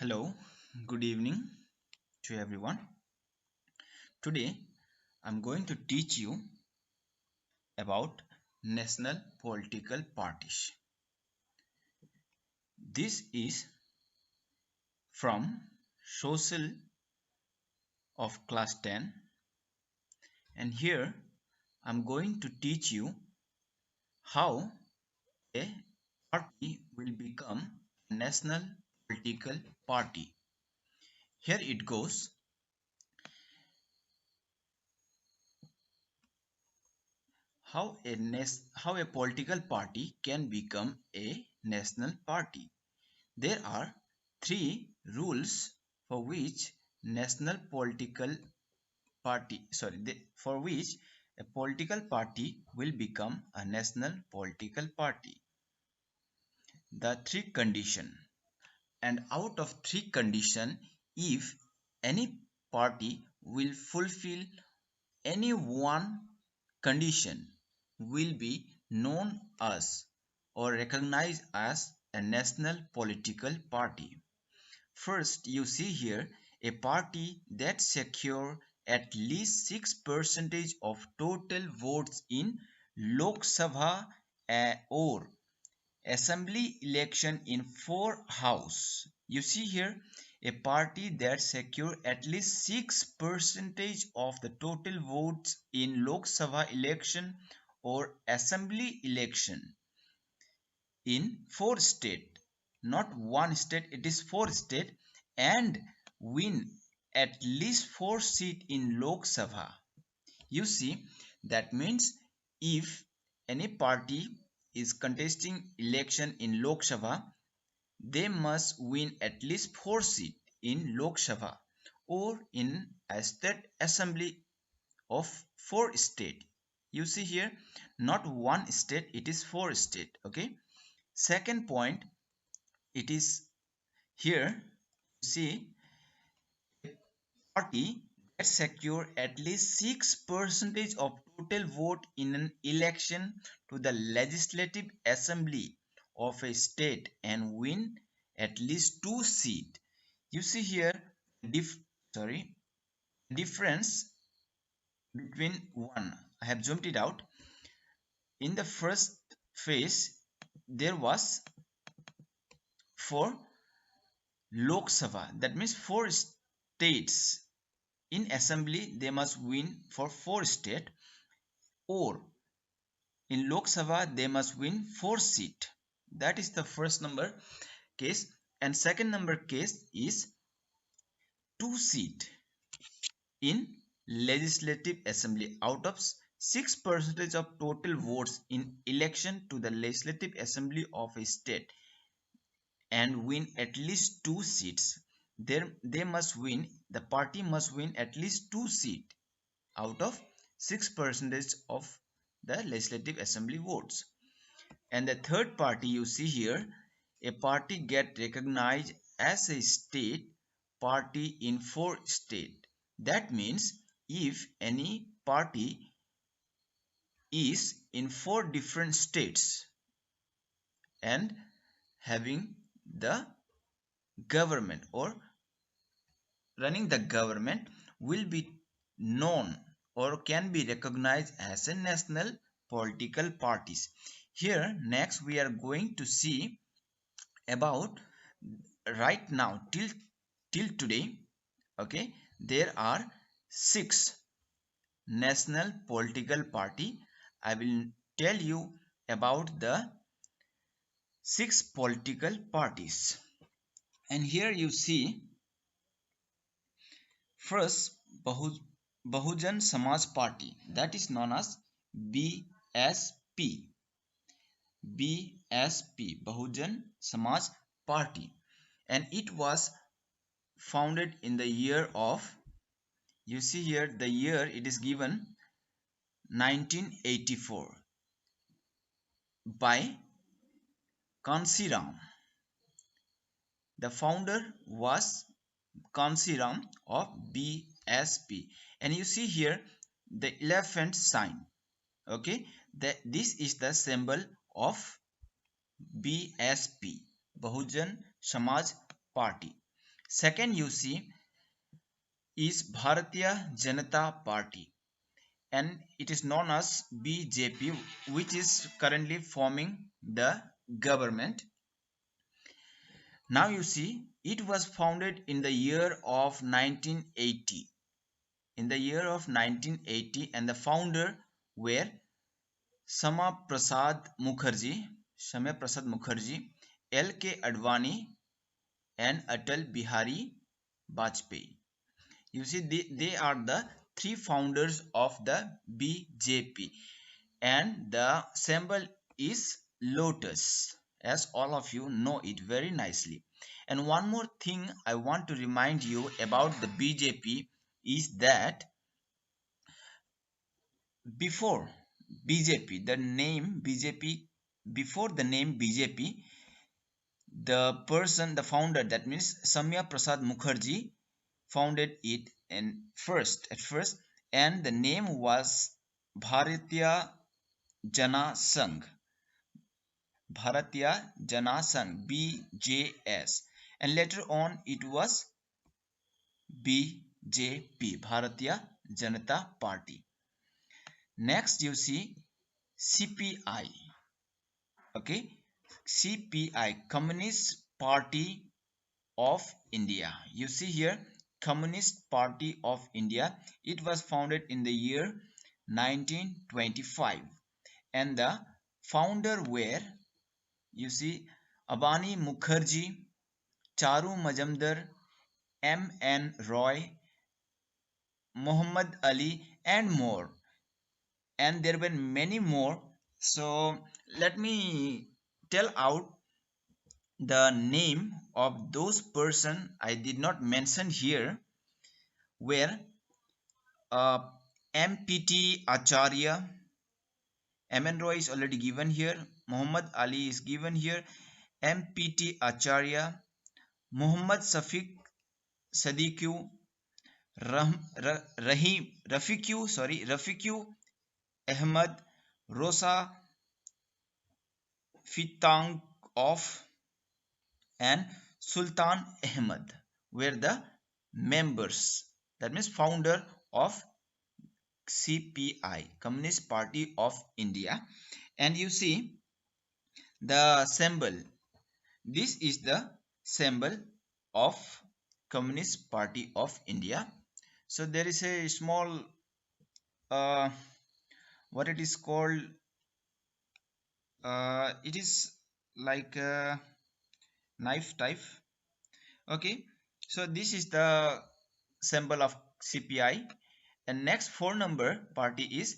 Hello, good evening to everyone. Today I'm going to teach you about national political parties. This is from Social of class 10, and here I'm going to teach you how a party will become a national political party. Here it goes. How a political party can become a national party. There are three rules for which national political for which a political party will become a national political party. The three condition, and out of three condition, if any party will fulfill any one condition, will be known as or recognized as a national political party. First, you see here a party that secure at least 6% of total votes in Lok Sabha or assembly election in 4 house. You see here a party that secure at least 6% of the total votes in Lok Sabha election or assembly election in 4 states, not one state, it is 4 states, and win at least 4 seats in Lok Sabha. You see, that means if any party is contesting election in Lok Sabha, they must win at least 4 seats in Lok Sabha or in a state assembly of 4 states. You see here, not one state, it is 4 states. Okay. Second point, it is here, see, party that secure at least 6% of total vote in an election to the legislative assembly of a state and win at least 2 seats. You see here dif sorry difference between one. I have zoomed it out. In the first phase, there was for Lok Sabha, that means 4 states. In assembly, they must win for 4 states, or in Lok Sabha, they must win 4 seats. That is the first number case. And second number case is 2 seats in legislative assembly out of 6% of total votes in election to the legislative assembly of a state and win at least 2 seats. They must win, the party must win at least 2 seats out of 6% of the legislative assembly votes. And the third party you see here, a party get recognized as a state party in 4 states. That means if any party is in 4 different states and having the government or running the government, will be known or can be recognized as a national political parties. Here next we are going to see about right now till today. Okay, there are 6 national political party. I will tell you about the 6 political parties. And here you see first Bahujan Samaj Party, that is known as BSP. BSP, Bahujan Samaj Party, and it was founded in the year of, you see here the year it is given, 1984 by Kansiram. The founder was Kansiram of BSP, and you see here the elephant sign. Okay, this is the symbol of BSP, Bahujan Samaj Party. Second you see is Bharatiya Janata Party, and it is known as BJP, which is currently forming the government. Now you see, it was founded in the year of 1980. In the year of 1980, and the founder were Sama Prasad Mukherjee, Shama Prasad Mukherjee, L.K. Advani, and Atal Bihari Vajpayee. You see, they are the three founders of the BJP, and the symbol is lotus, as all of you know it very nicely. And one more thing I want to remind you about the BJP is that before BJP, the name BJP, before the name BJP, the person, the founder, that means Samya Prasad Mukherjee, founded it at first, and the name was Bharatiya Jana Sangh, Bharatiya Jana Sangh, BJS, and later on it was BJP, Bharatiya Janata Party. Next you see CPI. Okay, CPI, Communist Party of India. You see here, Communist Party of India. It was founded in the year 1925, and the founder were, you see, Abani Mukherjee, Charu Majumdar, M.N. Roy, Muhammad Ali, and more. And there were many more. So let me tell out the name of those person I did not mention here, where MPT Acharya, MN Roy is already given here, Muhammad Ali is given here, MPT Acharya, Muhammad Safiq Sadiku, Rafiqu Ahmad, Rosa Fitang of, and Sultan Ahmad were the members, that means founder of CPI, Communist Party of India. And you see the symbol, this is the symbol of Communist Party of India. So there is a small what it is called, it is like a knife type. Okay, so this is the symbol of CPI. And next 4 number party is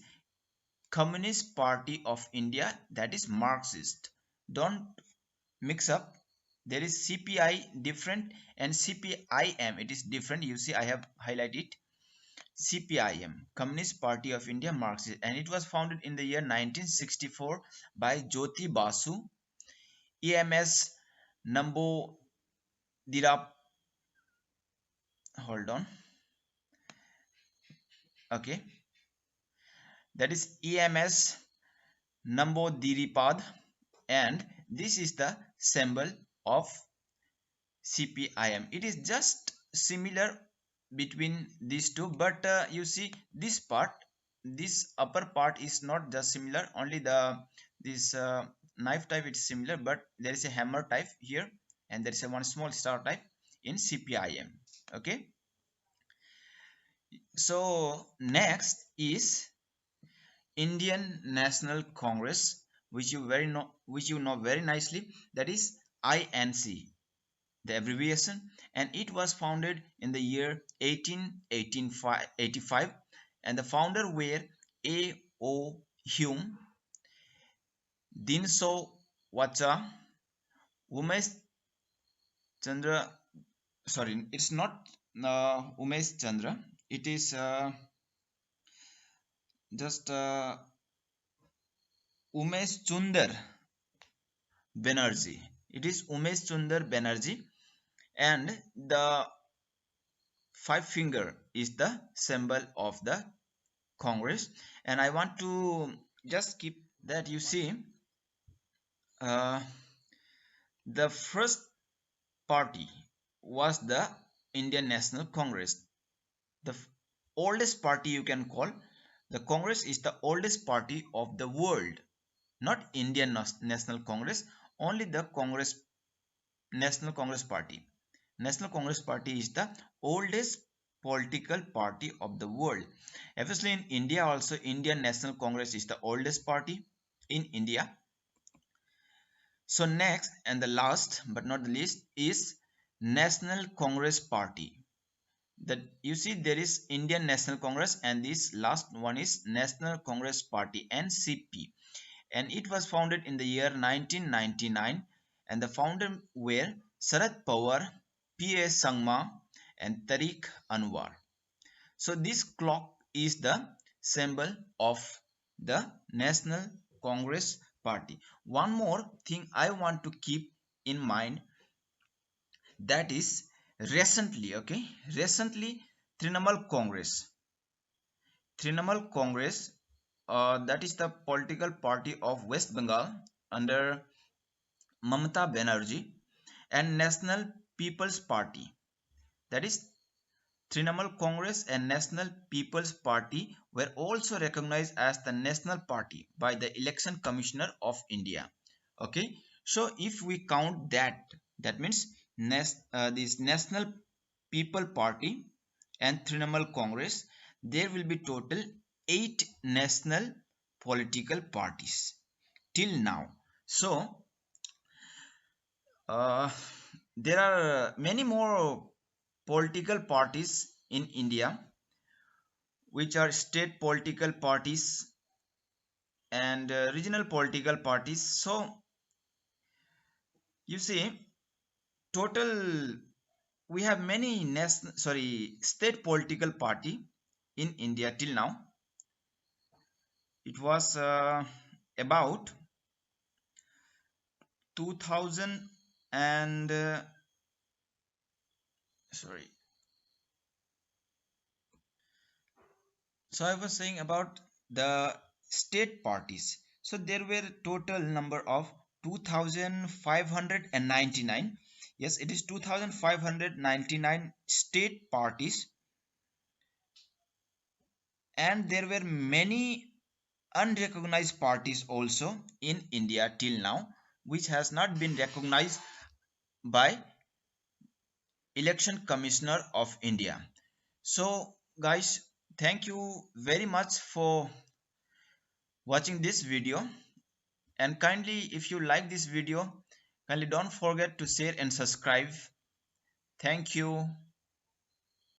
Communist Party of India, that is Marxist. Don't mix up, there is CPI different and CPIM, it is different. You see I have highlighted CPIM, Communist Party of India, Marxist, and it was founded in the year 1964 by Jyoti Basu, EMS Nambo Dirap, hold on, okay, that is EMS Namboodiripad, and this is the symbol of CPIM. It is just similar between these two, but you see this part, this upper part is not just similar, only the this knife type is similar, but there is a hammer type here, and there is a one small star type in CPIM. Okay, so next is Indian National Congress, which you know very nicely, that is INC, the abbreviation, and it was founded in the year 1885, and the founder were A.O. Hume, Dinso Wacha, Umesh Chandra, sorry, it's not Umesh Chandra, it is just Umesh Chundar Banerjee. It is Umesh Chundar Banerjee, and the five finger is the symbol of the Congress. And I want to just keep that, you see uh, the first party was the Indian National Congress. The oldest party you can call. The Congress is the oldest party of the world, not Indian National Congress, only the Congress, National Congress Party. National Congress Party is the oldest political party of the world. Obviously, in India also, Indian National Congress is the oldest party in India. So next and the last but not the least is National Congress Party. That you see there is Indian National Congress and this last one is National Congress Party, NCP, and it was founded in the year 1999, and the founder were Sharad Pawar, P.A. Sangma and Tariq Anwar. So this clock is the symbol of the National Congress Party. One more thing I want to keep in mind, that is recently, okay, recently Trinamool Congress, that is the political party of West Bengal under Mamata Banerjee, and National People's Party, that is Trinamool Congress and National People's Party, were also recognized as the national party by the Election Commissioner of India. Okay, so if we count that, that means this National People Party and Trinamool Congress, there will be total 8 national political parties till now. So uh, there are many more political parties in India, which are state political parties and regional political parties. So you see, total we have many national, sorry, state political party in India till now. It was about 2000 and sorry. So I was saying about the state parties. So there were total number of 2599. Yes, it is 2599 state parties, and there were many unrecognized parties also in India till now, which has not been recognized by Election Commissioner of India. So guys, thank you very much for watching this video, and kindly, if you like this video, kindly don't forget to share and subscribe. Thank you.